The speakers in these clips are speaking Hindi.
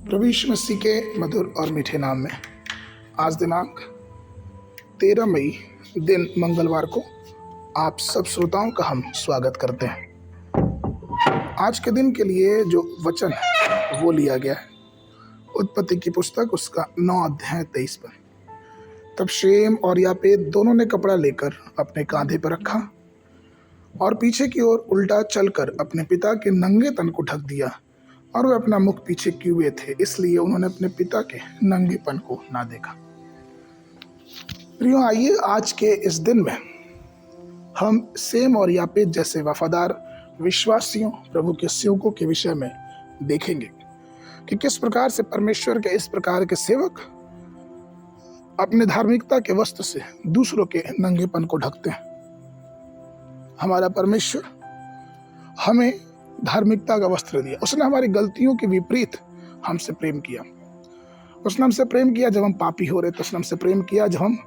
प्रभु यीशु मसीह के मधुर और मीठे नाम में आज दिनांक 13 मई दिन मंगलवार को आप सब श्रोताओं का हम स्वागत करते हैं। आज के दिन के लिए जो वचन वो लिया गया है उत्पत्ति की पुस्तक उसका 9 अध्याय 23 पर। तब शेम और यापेत दोनों ने कपड़ा लेकर अपने कांधे पर रखा और पीछे की ओर उल्टा चलकर अपने पिता के नंगे तन को ढक दिया, और वे अपना मुख पीछे किए हुए थे, इसलिए उन्होंने अपने पिता के नंगेपन को ना देखा। प्रियो, आइए आज के इस दिन में हम सेम और यापेत जैसे वफादार विश्वासियों प्रभु के सेवकों के विषय में देखेंगे कि किस प्रकार से परमेश्वर के इस प्रकार के सेवक अपने धार्मिकता के वस्त्र से दूसरों के नंगेपन को ढकते हैं। हमारा परमेश्वर हमें धार्मिकता का वस्त्र दिया। उसने हमारी गलतियों के विपरीत हमसे प्रेम किया। उसने हमसे प्रेम किया जब हम पापी हो रहे थे। उसने हमसे प्रेम किया जब हम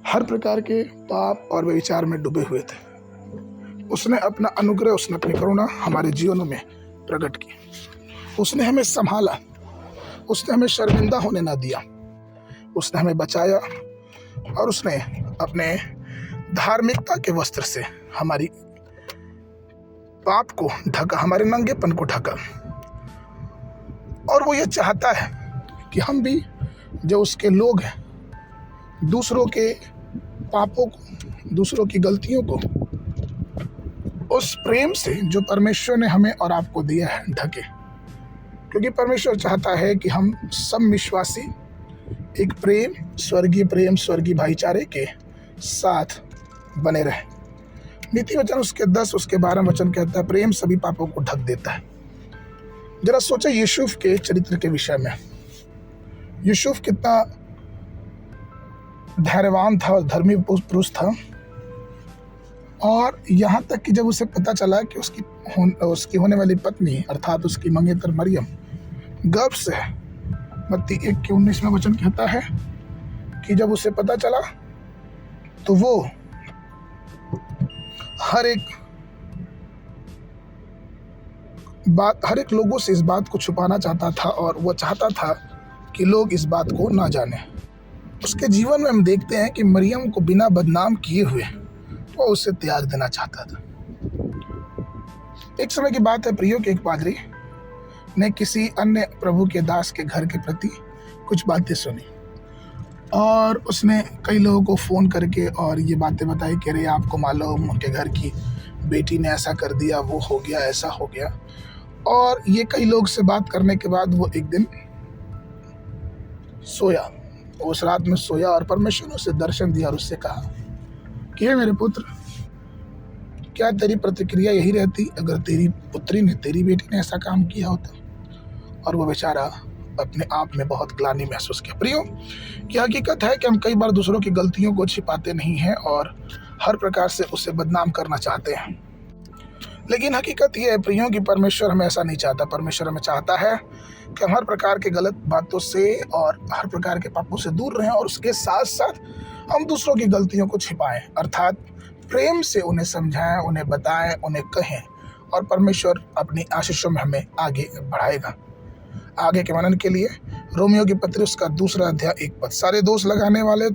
हर प्रकार के पाप और व्यभिचार में डूबे हुए थे। उसने अपना अनुग्रह, उसने अपनी करुणा हमारे जीवनों में प्रकट की। उसने हमें संभाला, उसने हमें शर्मिंदा होने ना दिया, उसने हमें बचाया और उसने अपने धार्मिकता के वस्त्र से हमारी पाप को ढका, हमारे नंगेपन को ढका। और वो ये चाहता है कि हम भी जो उसके लोग हैं दूसरों के पापों को, दूसरों की गलतियों को उस प्रेम से जो परमेश्वर ने हमें और आपको दिया है ढके। क्योंकि परमेश्वर चाहता है कि हम सब विश्वासी एक प्रेम, स्वर्गीय भाईचारे के साथ बने रहे। नीति वचन उसके 10 उसके 12 वचन कहता है, प्रेम सभी पापों को ढक देता है। जरा सोचा यूसुफ के चरित्र के विषय में। यूसुफ कितना धैर्यवान था और धर्मी पुरुष था, और यहाँ तक कि जब उसे पता चला कि उसकी होने वाली पत्नी अर्थात उसकी मंगेतर मरियम गर्भ से है, मत्ती 1 के 19 वचन कहता है कि जब उसे पता चला तो वो हर एक लोगों से इस बात को छुपाना चाहता था, और वो चाहता था कि लोग इस बात को ना जाने। उसके जीवन में हम देखते हैं कि मरियम को बिना बदनाम किए हुए वो उसे त्याग देना चाहता था। एक समय की बात है प्रियो कि एक पादरी ने किसी अन्य प्रभु के दास के घर के प्रति कुछ बातें सुनी, और उसने कई लोगों को फ़ोन करके और ये बातें बताई कि अरे आपको मालूम उनके घर की बेटी ने ऐसा कर दिया, वो हो गया, ऐसा हो गया। और ये कई लोग से बात करने के बाद वो एक दिन सोया, उस रात में सोया, और परमेश्वर ने उसे दर्शन दिया और उससे कहा कि हे मेरे पुत्र, क्या तेरी प्रतिक्रिया यही रहती अगर तेरी पुत्री ने, तेरी बेटी ने ऐसा काम किया होता? और वो बेचारा अपने आप में बहुत ग्लानि महसूस किया। प्रियो, की हकीकत है कि हम कई बार दूसरों की गलतियों को छिपाते नहीं हैं और हर प्रकार से उसे बदनाम करना चाहते हैं। लेकिन हकीकत ये है प्रियो कि परमेश्वर हमें ऐसा नहीं चाहता। परमेश्वर हमें चाहता है कि हम हर प्रकार के गलत बातों से और हर प्रकार के पापों से दूर रहें, और उसके साथ साथ हम दूसरों की गलतियों को छिपाएं, अर्थात प्रेम से उन्हें समझाएं, उन्हें बताएं, उन्हें कहें, और परमेश्वर अपनी आशीषों में हमें आगे बढ़ाएगा। आगे के वर्णन के लिए रोमियो की पत्री उसका 2 अध्याय 1 पद। सारे दोष लगाने वाले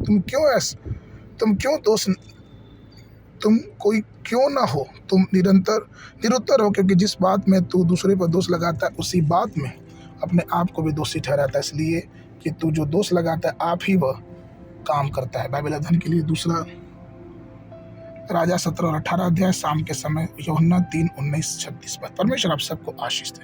तुम कोई क्यों ना हो, तुम निरुत्तर हो, क्योंकि जिस बात में तू दूसरे पर दोष लगाता है उसी बात में अपने आप को भी दोषी ठहराता है, इसलिए कि तू जो दोष लगाता है आप ही वह काम करता है। बाइबल अध्ययन के लिए 2 राजा 17 और 18 अध्याय, शाम के समय यूहन्ना 3:19-26 पद। परमेश्वर आप सबको आशीष दे।